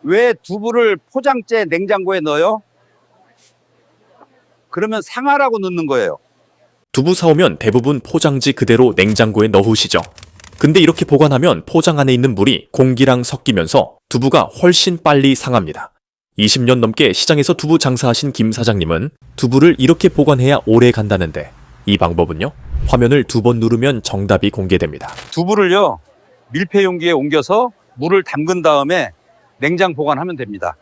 왜 두부를 포장재 냉장고에 넣어요? 그러면 상하라고 넣는 거예요. 두부 사오면 대부분 포장지 그대로 냉장고에 넣으시죠. 근데 이렇게 보관하면 포장 안에 있는 물이 공기랑 섞이면서 두부가 훨씬 빨리 상합니다. 20년 넘게 시장에서 두부 장사하신 김 사장님은 두부를 이렇게 보관해야 오래 간다는데 이 방법은요? 화면을 2번 누르면 정답이 공개됩니다. 두부를요, 밀폐 용기에 옮겨서 물을 담근 다음에 냉장 보관하면 됩니다.